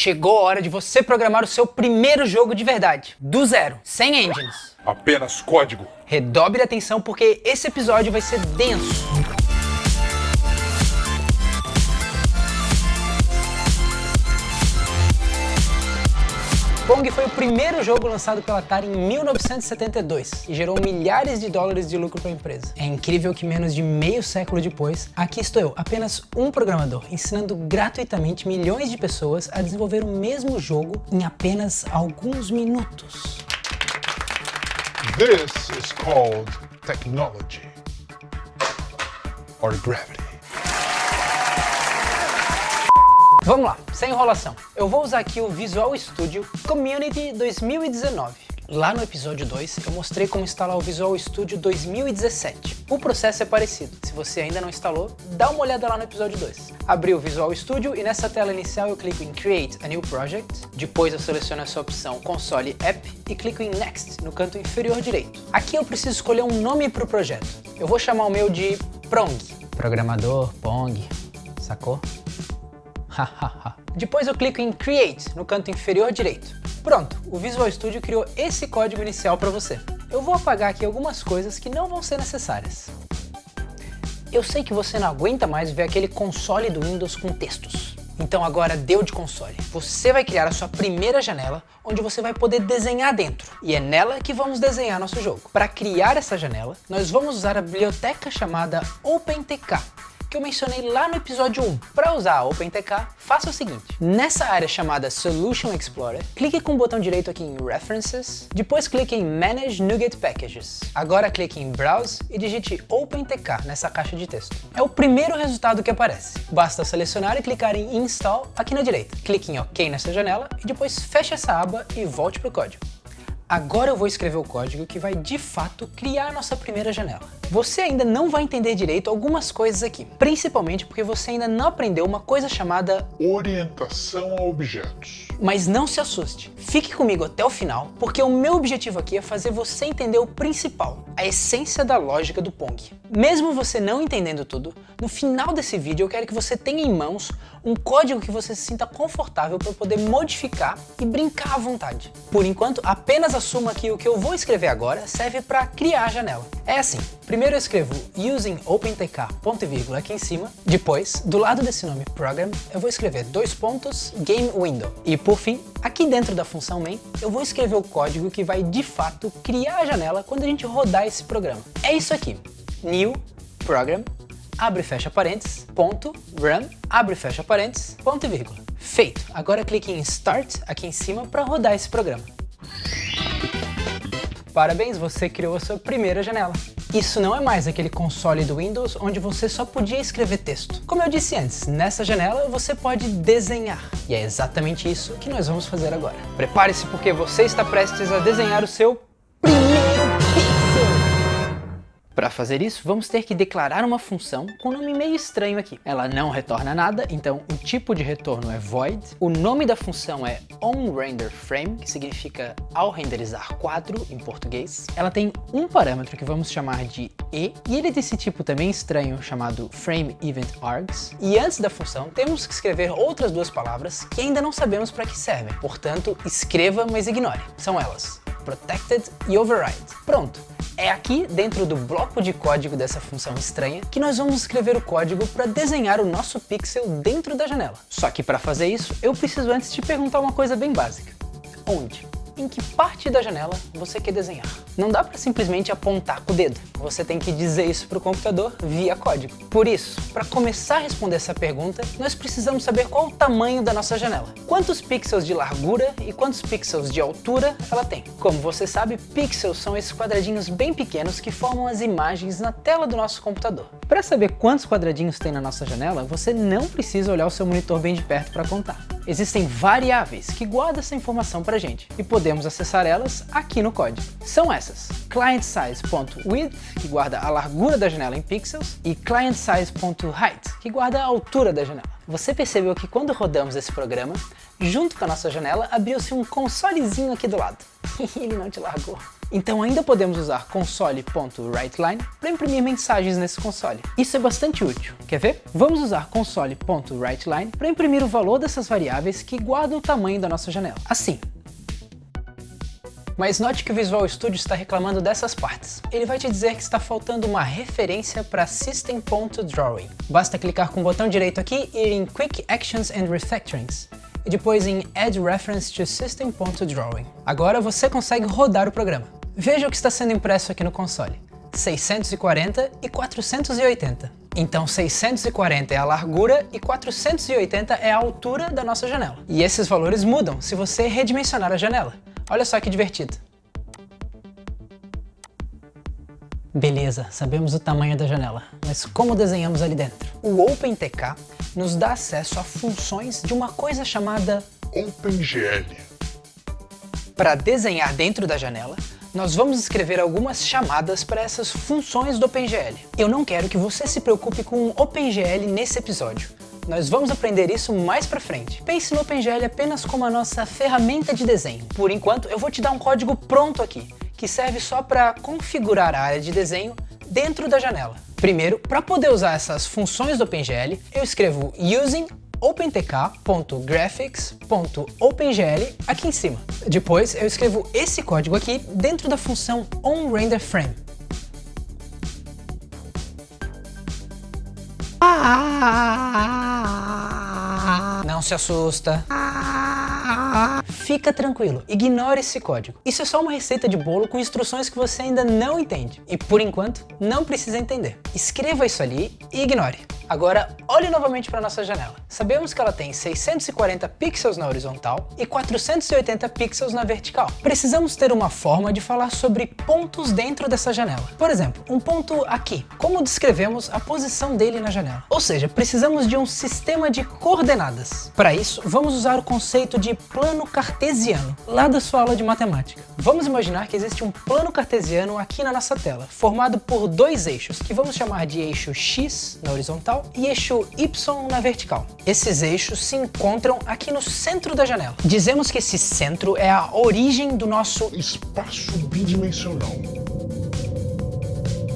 Chegou a hora de você programar o seu primeiro jogo de verdade, do zero, sem engines. Apenas código. Redobre a atenção porque esse episódio vai ser denso. Pong foi o primeiro jogo lançado pela Atari em 1972 e gerou milhares de dólares de lucro para a empresa. É incrível que menos de meio século depois, aqui estou eu, apenas um programador, ensinando gratuitamente milhões de pessoas a desenvolver o mesmo jogo em apenas alguns minutos. This is called technology. Or gravity. Vamos lá, sem enrolação. Eu vou usar aqui o Visual Studio Community 2019. Lá no episódio 2, eu mostrei como instalar o Visual Studio 2017. O processo é parecido. Se você ainda não instalou, dá uma olhada lá no episódio 2. Abri o Visual Studio e nessa tela inicial eu clico em Create a New Project. Depois eu seleciono essa opção Console App e clico em Next no canto inferior direito. Aqui eu preciso escolher um nome para o projeto. Eu vou chamar o meu de Prong. Programador, Pong, sacou? Depois eu clico em Create no canto inferior direito. Pronto, o Visual Studio criou esse código inicial para você. Eu vou apagar aqui algumas coisas que não vão ser necessárias. Eu sei que você não aguenta mais ver aquele console do Windows com textos. Então agora deu de console. Você vai criar a sua primeira janela, onde você vai poder desenhar dentro. E é nela que vamos desenhar nosso jogo. Para criar essa janela, nós vamos usar a biblioteca chamada OpenTK, que eu mencionei lá no episódio 1. Para usar a OpenTK, faça o seguinte. Nessa área chamada Solution Explorer, clique com o botão direito aqui em References, depois clique em Manage NuGet Packages. Agora clique em Browse e digite OpenTK nessa caixa de texto. É o primeiro resultado que aparece. Basta selecionar e clicar em Install aqui na direita. Clique em OK nessa janela e depois feche essa aba e volte para o código. Agora eu vou escrever o código que vai de fato criar a nossa primeira janela. Você ainda não vai entender direito algumas coisas aqui, principalmente porque você ainda não aprendeu uma coisa chamada orientação a objetos. Mas não se assuste, fique comigo até o final, porque o meu objetivo aqui é fazer você entender o principal, a essência da lógica do Pong. Mesmo você não entendendo tudo, no final desse vídeo eu quero que você tenha em mãos um código que você se sinta confortável para poder modificar e brincar à vontade. Por enquanto, apenas assuma que o que eu vou escrever agora serve para criar a janela. É assim, primeiro eu escrevo using OpenTK, ponto e vírgula aqui em cima, depois, do lado desse nome Program, eu vou escrever dois pontos, Game Window. E por fim, aqui dentro da função main, eu vou escrever o código que vai de fato criar a janela quando a gente rodar esse programa. É isso aqui, New Program, abre e fecha parênteses, ponto, run, abre e fecha parênteses, ponto e vírgula. Feito! Agora clique em Start aqui em cima para rodar esse programa. Parabéns, você criou a sua primeira janela. Isso não é mais aquele console do Windows onde você só podia escrever texto. Como eu disse antes, nessa janela você pode desenhar. E é exatamente isso que nós vamos fazer agora. Prepare-se porque você está prestes a desenhar o seu primeiro pixel. Para fazer isso, vamos ter que declarar uma função com um nome meio estranho aqui. Ela não retorna nada, então o tipo de retorno é void. O nome da função é onRenderFrame, que significa ao renderizar quadro em português. Ela tem um parâmetro que vamos chamar de e ele é desse tipo também estranho chamado FrameEventArgs. E antes da função, temos que escrever outras duas palavras que ainda não sabemos para que servem. Portanto, escreva, mas ignore. São elas: Protected e Override. Pronto! É aqui, dentro do bloco de código dessa função estranha, que nós vamos escrever o código para desenhar o nosso pixel dentro da janela. Só que para fazer isso, eu preciso antes te perguntar uma coisa bem básica. Onde? Em que parte da janela você quer desenhar? Não dá para simplesmente apontar com o dedo. Você tem que dizer isso para o computador via código. Por isso, para começar a responder essa pergunta, nós precisamos saber qual o tamanho da nossa janela. Quantos pixels de largura e quantos pixels de altura ela tem. Como você sabe, pixels são esses quadradinhos bem pequenos que formam as imagens na tela do nosso computador. Para saber quantos quadradinhos tem na nossa janela, você não precisa olhar o seu monitor bem de perto para contar. Existem variáveis que guardam essa informação pra gente e podemos acessar elas aqui no código. São essas: clientSize.width, que guarda a largura da janela em pixels, e clientSize.height, que guarda a altura da janela. Você percebeu que quando rodamos esse programa, junto com a nossa janela, abriu-se um consolezinho aqui do lado. Ele não te largou. Então ainda podemos usar console.writeLine para imprimir mensagens nesse console. Isso é bastante útil. Quer ver? Vamos usar console.writeLine para imprimir o valor dessas variáveis que guardam o tamanho da nossa janela. Assim. Mas note que o Visual Studio está reclamando dessas partes. Ele vai te dizer que está faltando uma referência para System.Drawing. Basta clicar com o botão direito aqui e ir em Quick Actions and Refactorings, e depois em Add Reference to System.Drawing. Agora você consegue rodar o programa. Veja o que está sendo impresso aqui no console. 640 e 480. Então 640 é a largura e 480 é a altura da nossa janela. E esses valores mudam se você redimensionar a janela. Olha só que divertido. Beleza, sabemos o tamanho da janela, mas como desenhamos ali dentro? O OpenTK nos dá acesso a funções de uma coisa chamada OpenGL. Para desenhar dentro da janela, nós vamos escrever algumas chamadas para essas funções do OpenGL. Eu não quero que você se preocupe com o OpenGL nesse episódio. Nós vamos aprender isso mais pra frente. Pense no OpenGL apenas como a nossa ferramenta de desenho. Por enquanto, eu vou te dar um código pronto aqui, que serve só para configurar a área de desenho dentro da janela. Primeiro, para poder usar essas funções do OpenGL, eu escrevo using opentk.graphics.opengl aqui em cima. Depois, eu escrevo esse código aqui dentro da função onRenderFrame. Não se assusta. Fica tranquilo, ignore esse código. Isso é só uma receita de bolo com instruções que você ainda não entende. E por enquanto, não precisa entender. Escreva isso ali e ignore. Agora, olhe novamente para nossa janela. Sabemos que ela tem 640 pixels na horizontal e 480 pixels na vertical. Precisamos ter uma forma de falar sobre pontos dentro dessa janela. Por exemplo, um ponto aqui. Como descrevemos a posição dele na janela? Ou seja, precisamos de um sistema de coordenadas. Para isso, vamos usar o conceito de plano cartesiano, lá da sua aula de matemática. Vamos imaginar que existe um plano cartesiano aqui na nossa tela, formado por dois eixos, que vamos chamar de eixo X na horizontal e eixo Y na vertical. Esses eixos se encontram aqui no centro da janela. Dizemos que esse centro é a origem do nosso Espaço bidimensional.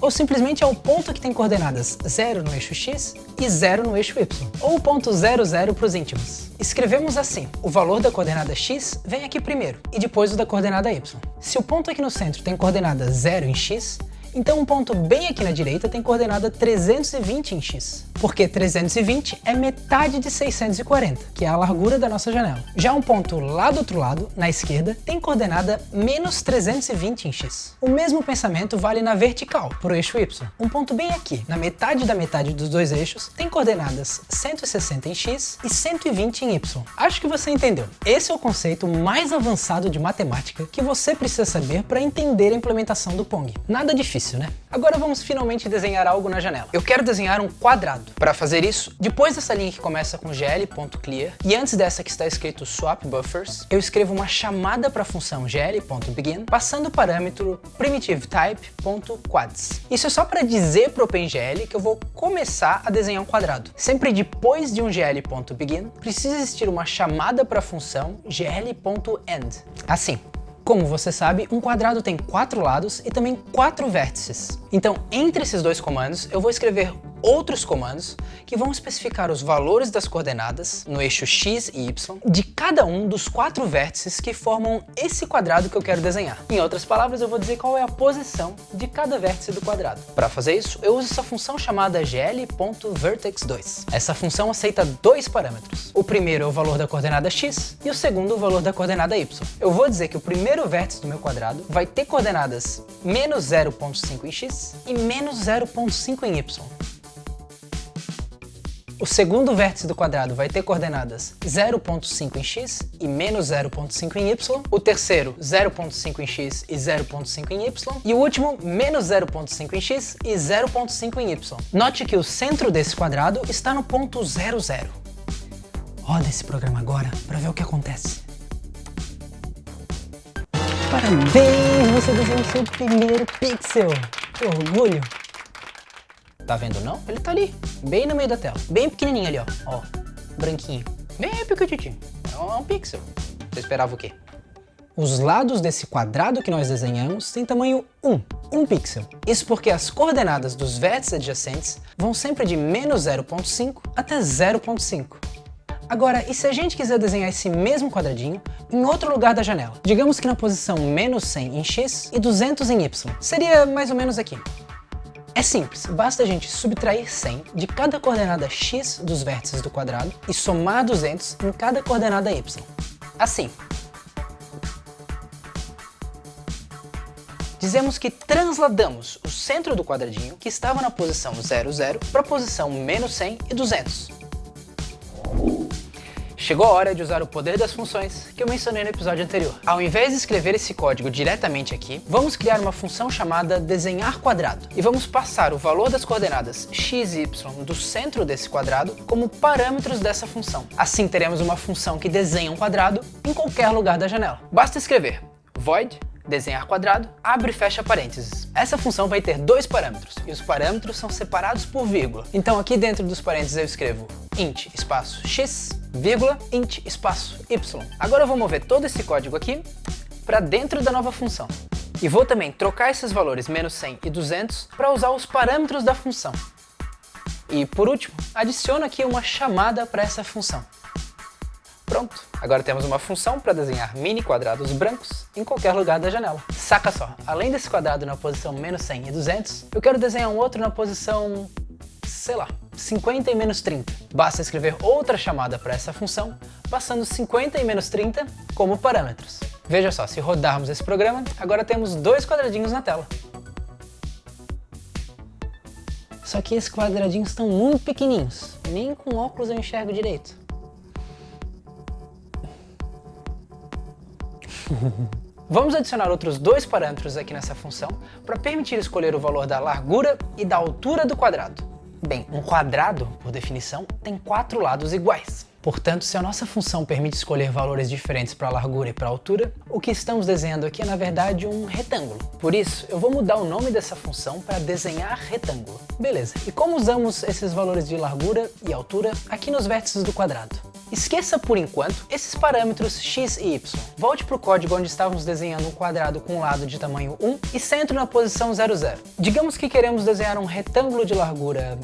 ou simplesmente é o ponto que tem coordenadas 0 no eixo X e 0 no eixo Y, ou o ponto 0, 0 para os íntimos. Escrevemos assim: o valor da coordenada X vem aqui primeiro, e depois o da coordenada Y. Se o ponto aqui no centro tem coordenada 0 em X, então um ponto bem aqui na direita tem coordenada 320 em X, porque 320 é metade de 640, que é a largura da nossa janela. Já um ponto lá do outro lado, na esquerda, tem coordenada menos 320 em X. O mesmo pensamento vale na vertical, para o eixo Y. Um ponto bem aqui, na metade da metade dos dois eixos, tem coordenadas 160 em X e 120 em Y. Acho que você entendeu. Esse é o conceito mais avançado de matemática que você precisa saber para entender a implementação do Pong. Nada difícil, né? Agora vamos finalmente desenhar algo na janela. Eu quero desenhar um quadrado. Para fazer isso, depois dessa linha que começa com gl.clear e antes dessa que está escrito swap buffers, eu escrevo uma chamada para a função gl.begin, passando o parâmetro primitiveType.quads. Isso é só para dizer para o OpenGL que eu vou começar a desenhar um quadrado. Sempre depois de um gl.begin, precisa existir uma chamada para a função gl.end. Assim. Como você sabe, um quadrado tem 4 lados e também 4 vértices. Então, entre esses dois comandos, eu vou escrever outros comandos que vão especificar os valores das coordenadas no eixo X e Y de cada um dos 4 vértices que formam esse quadrado que eu quero desenhar. Em outras palavras, eu vou dizer qual é a posição de cada vértice do quadrado. Para fazer isso, eu uso essa função chamada gl.vertex2. Essa função aceita dois parâmetros. O primeiro é o valor da coordenada X e o segundo o valor da coordenada Y. Eu vou dizer que o primeiro vértice do meu quadrado vai ter coordenadas menos 0.5 em X e menos 0.5 em Y. O segundo vértice do quadrado vai ter coordenadas 0.5 em X e menos 0.5 em Y. O terceiro, 0.5 em X e 0.5 em Y. E o último, menos 0.5 em X e 0.5 em Y. Note que o centro desse quadrado está no ponto 0, 0. Roda esse programa agora para ver o que acontece. Parabéns! Você desenhou seu primeiro pixel! Que orgulho! Tá vendo não? Ele tá ali, bem no meio da tela. Bem pequenininho ali, ó. Ó, branquinho. Bem pequenininho. É um pixel. Você esperava o quê? Os lados desse quadrado que nós desenhamos têm tamanho 1 pixel. Isso porque as coordenadas dos vértices adjacentes vão sempre de menos 0,5 até 0,5. Agora, e se a gente quiser desenhar esse mesmo quadradinho em outro lugar da janela? Digamos que na posição menos 100 em x e 200 em y. Seria mais ou menos aqui. É simples, basta a gente subtrair 100 de cada coordenada x dos vértices do quadrado e somar 200 em cada coordenada y. Assim. Dizemos que transladamos o centro do quadradinho, que estava na posição 0, 0, para a posição menos 100 e 200. Chegou a hora de usar o poder das funções que eu mencionei no episódio anterior. Ao invés de escrever esse código diretamente aqui, vamos criar uma função chamada desenhar quadrado e vamos passar o valor das coordenadas x e y do centro desse quadrado como parâmetros dessa função. Assim teremos uma função que desenha um quadrado em qualquer lugar da janela. Basta escrever void desenhar quadrado, abre e fecha parênteses. Essa função vai ter dois parâmetros, e os parâmetros são separados por vírgula. Então aqui dentro dos parênteses eu escrevo int espaço x, vírgula, int espaço y. Agora eu vou mover todo esse código aqui para dentro da nova função. E vou também trocar esses valores menos 100 e 200 para usar os parâmetros da função. E por último, adiciono aqui uma chamada para essa função. Pronto, agora temos uma função para desenhar mini quadrados brancos em qualquer lugar da janela. Saca só, além desse quadrado na posição menos 100 e 200, eu quero desenhar um outro na posição, sei lá, 50 e menos 30. Basta escrever outra chamada para essa função, passando 50 e menos 30 como parâmetros. Veja só, se rodarmos esse programa, agora temos dois quadradinhos na tela. Só que esses quadradinhos estão muito pequenininhos, nem com óculos eu enxergo direito. Vamos adicionar outros dois parâmetros aqui nessa função para permitir escolher o valor da largura e da altura do quadrado. Bem, um quadrado, por definição, tem 4 lados iguais. Portanto, se a nossa função permite escolher valores diferentes para a largura e para a altura, o que estamos desenhando aqui é, na verdade, um retângulo. Por isso, eu vou mudar o nome dessa função para desenhar retângulo. Beleza, e como usamos esses valores de largura e altura aqui nos vértices do quadrado? Esqueça por enquanto esses parâmetros x e y. Volte para o código onde estávamos desenhando um quadrado com um lado de tamanho 1 e centro na posição 0, 0. Digamos que queremos desenhar um retângulo de largura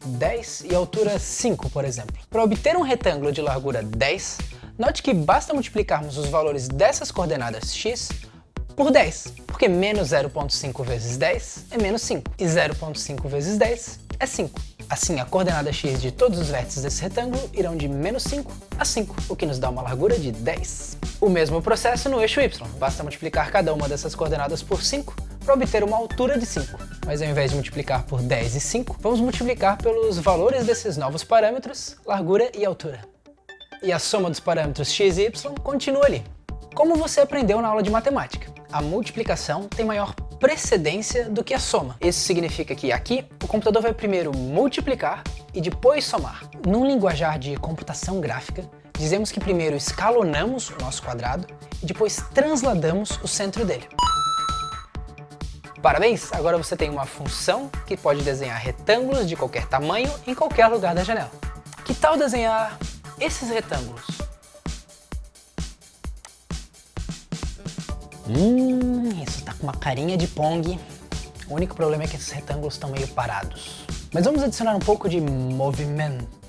10 e altura 5, por exemplo. Para obter um retângulo de largura 10, note que basta multiplicarmos os valores dessas coordenadas x por 10, porque menos 0,5 vezes 10 é menos 5, e 0,5 vezes 10 é 5. Assim, a coordenada x de todos os vértices desse retângulo irão de menos 5 a 5, o que nos dá uma largura de 10. O mesmo processo no eixo y, basta multiplicar cada uma dessas coordenadas por 5 para obter uma altura de 5. Mas ao invés de multiplicar por 10 e 5, vamos multiplicar pelos valores desses novos parâmetros, largura e altura. E a soma dos parâmetros x e y continua ali. Como você aprendeu na aula de matemática, a multiplicação tem maior precedência do que a soma. Isso significa que aqui o computador vai primeiro multiplicar e depois somar. Num linguajar de computação gráfica, dizemos que primeiro escalonamos o nosso quadrado e depois transladamos o centro dele. Parabéns! Agora você tem uma função que pode desenhar retângulos de qualquer tamanho em qualquer lugar da janela. Que tal desenhar esses retângulos? Isso tá com uma carinha de Pong. O único problema é que esses retângulos estão meio parados. Mas vamos adicionar um pouco de movimento.